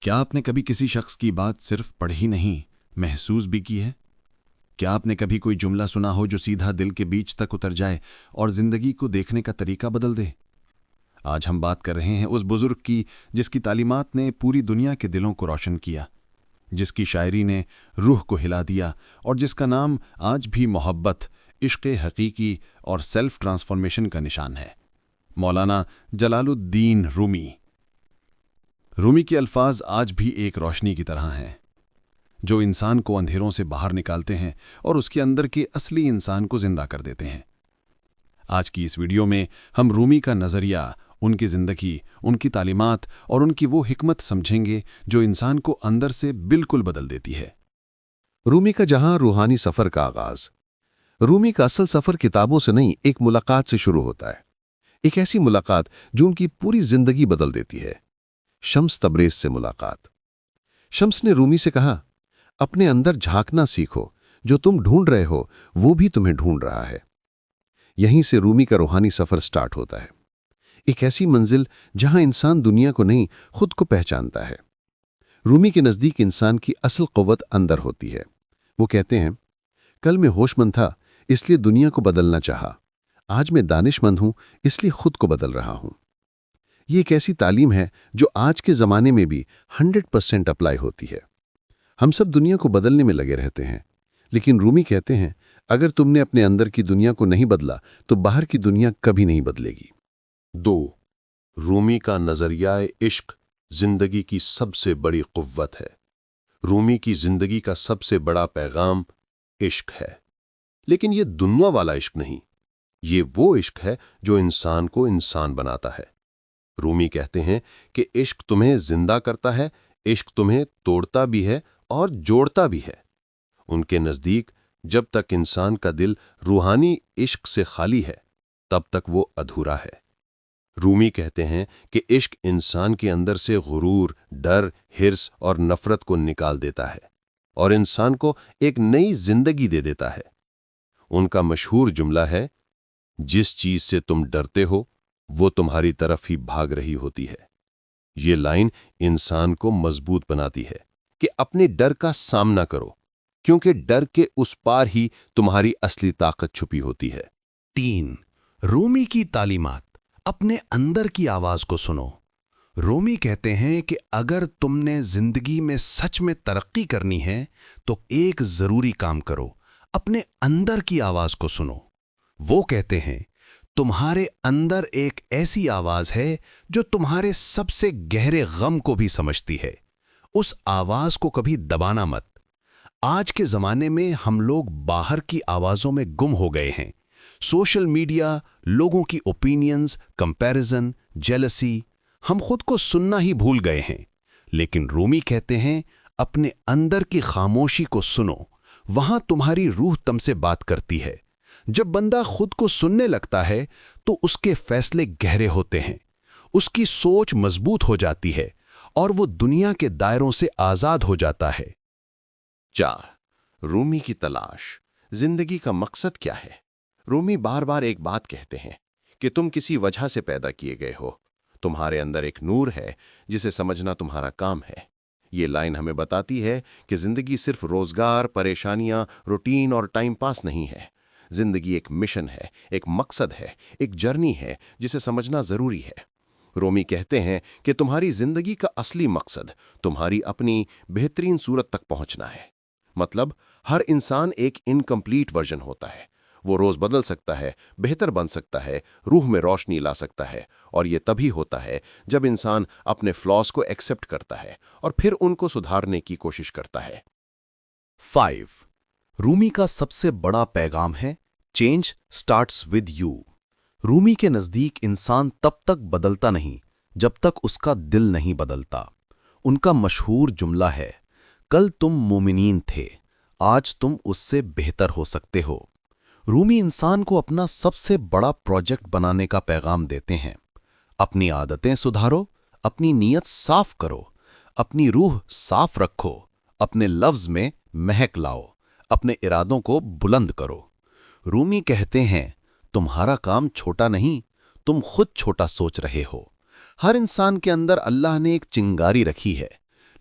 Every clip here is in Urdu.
کیا آپ نے کبھی کسی شخص کی بات صرف پڑھی نہیں، محسوس بھی کی ہے؟ کیا آپ نے کبھی کوئی جملہ سنا ہو جو سیدھا دل کے بیچ تک اتر جائے اور زندگی کو دیکھنے کا طریقہ بدل دے؟ آج ہم بات کر رہے ہیں اس بزرگ کی جس کی تعلیمات نے پوری دنیا کے دلوں کو روشن کیا، جس کی شاعری نے روح کو ہلا دیا اور جس کا نام آج بھی محبت، عشق حقیقی اور سیلف ٹرانسفارمیشن کا نشان ہے، مولانا جلال الدین رومی۔ رومی کے الفاظ آج بھی ایک روشنی کی طرح ہیں جو انسان کو اندھیروں سے باہر نکالتے ہیں اور اس کے اندر کے اصلی انسان کو زندہ کر دیتے ہیں۔ آج کی اس ویڈیو میں ہم رومی کا نظریہ، ان کی زندگی، ان کی تعلیمات اور ان کی وہ حکمت سمجھیں گے جو انسان کو اندر سے بالکل بدل دیتی ہے۔ رومی کا جہاں روحانی سفر کا آغاز۔ رومی کا اصل سفر کتابوں سے نہیں، ایک ملاقات سے شروع ہوتا ہے، ایک ایسی ملاقات جو ان کی پوری زندگی بدل دیتی ہے۔ شمس تبریز سے ملاقات۔ شمس نے رومی سے کہا، اپنے اندر جھانکنا سیکھو، جو تم ڈھونڈ رہے ہو وہ بھی تمہیں ڈھونڈ رہا ہے۔ یہیں سے رومی کا روحانی سفر سٹارٹ ہوتا ہے، ایک ایسی منزل جہاں انسان دنیا کو نہیں، خود کو پہچانتا ہے۔ رومی کے نزدیک انسان کی اصل قوت اندر ہوتی ہے۔ وہ کہتے ہیں، کل میں ہوش مند تھا اس لیے دنیا کو بدلنا چاہا، آج میں دانش مند ہوں اس لیے خود کو بدل رہا ہوں۔ یہ ایک ایسی تعلیم ہے جو آج کے زمانے میں بھی 100% اپلائی ہوتی ہے۔ ہم سب دنیا کو بدلنے میں لگے رہتے ہیں، لیکن رومی کہتے ہیں، اگر تم نے اپنے اندر کی دنیا کو نہیں بدلا تو باہر کی دنیا کبھی نہیں بدلے گی۔ 2. رومی کا نظریہ عشق زندگی کی سب سے بڑی قوت ہے۔ رومی کی زندگی کا سب سے بڑا پیغام عشق ہے، لیکن یہ دنیا والا عشق نہیں، یہ وہ عشق ہے جو انسان کو انسان بناتا ہے۔ رومی کہتے ہیں کہ عشق تمہیں زندہ کرتا ہے، عشق تمہیں توڑتا بھی ہے اور جوڑتا بھی ہے۔ ان کے نزدیک جب تک انسان کا دل روحانی عشق سے خالی ہے تب تک وہ ادھورا ہے۔ رومی کہتے ہیں کہ عشق انسان کے اندر سے غرور، ڈر، حرص اور نفرت کو نکال دیتا ہے اور انسان کو ایک نئی زندگی دے دیتا ہے۔ ان کا مشہور جملہ ہے، جس چیز سے تم ڈرتے ہو وہ تمہاری طرف ہی بھاگ رہی ہوتی ہے۔ یہ لائن انسان کو مضبوط بناتی ہے کہ اپنے ڈر کا سامنا کرو، کیونکہ ڈر کے اس پار ہی تمہاری اصلی طاقت چھپی ہوتی ہے۔ 3. رومی کی تعلیمات، اپنے اندر کی آواز کو سنو۔ رومی کہتے ہیں کہ اگر تم نے زندگی میں سچ میں ترقی کرنی ہے تو ایک ضروری کام کرو، اپنے اندر کی آواز کو سنو۔ وہ کہتے ہیں، تمہارے اندر ایک ایسی آواز ہے جو تمہارے سب سے گہرے غم کو بھی سمجھتی ہے۔ اس آواز کو کبھی دبانا مت۔ آج کے زمانے میں ہم لوگ باہر کی آوازوں میں گم ہو گئے ہیں۔ سوشل میڈیا، لوگوں کی اوپینینز، کمپیریزن، جیلسی، ہم خود کو سننا ہی بھول گئے ہیں۔ لیکن رومی کہتے ہیں، اپنے اندر کی خاموشی کو سنو، وہاں تمہاری روح تم سے بات کرتی ہے۔ جب بندہ خود کو سننے لگتا ہے تو اس کے فیصلے گہرے ہوتے ہیں، اس کی سوچ مضبوط ہو جاتی ہے اور وہ دنیا کے دائروں سے آزاد ہو جاتا ہے۔ 4. رومی کی تلاش، زندگی کا مقصد کیا ہے؟ رومی بار بار ایک بات کہتے ہیں کہ تم کسی وجہ سے پیدا کیے گئے ہو، تمہارے اندر ایک نور ہے جسے سمجھنا تمہارا کام ہے۔ یہ لائن ہمیں بتاتی ہے کہ زندگی صرف روزگار، پریشانیاں، روٹین اور ٹائم پاس نہیں ہے۔ زندگی ایک مشن ہے، ایک مقصد ہے، ایک جرنی ہے جسے سمجھنا ضروری ہے۔ رومی کہتے ہیں کہ تمہاری زندگی کا اصلی مقصد تمہاری اپنی بہترین صورت تک پہنچنا ہے۔ مطلب ہر انسان ایک انکمپلیٹ ورژن ہوتا ہے، وہ روز بدل سکتا ہے، بہتر بن سکتا ہے، روح میں روشنی لا سکتا ہے، اور یہ تبھی ہوتا ہے جب انسان اپنے فلاز کو ایکسپٹ کرتا ہے اور پھر ان کو سدھارنے کی کوشش کرتا ہے۔ 5. رومی کا سب سے بڑا پیغام ہے، چینج سٹارٹس ود یو۔ رومی کے نزدیک انسان تب تک بدلتا نہیں جب تک اس کا دل نہیں بدلتا۔ ان کا مشہور جملہ ہے، کل تم مومنین تھے، آج تم اس سے بہتر ہو سکتے ہو۔ رومی انسان کو اپنا سب سے بڑا پروجیکٹ بنانے کا پیغام دیتے ہیں۔ اپنی عادتیں سدھارو، اپنی نیت صاف کرو، اپنی روح صاف رکھو، اپنے لفظ میں مہک لاؤ، اپنے ارادوں کو بلند کرو۔ رومی کہتے ہیں، تمہارا کام چھوٹا نہیں، تم خود چھوٹا سوچ رہے ہو۔ ہر انسان کے اندر اللہ نے ایک چنگاری رکھی ہے،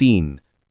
3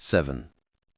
7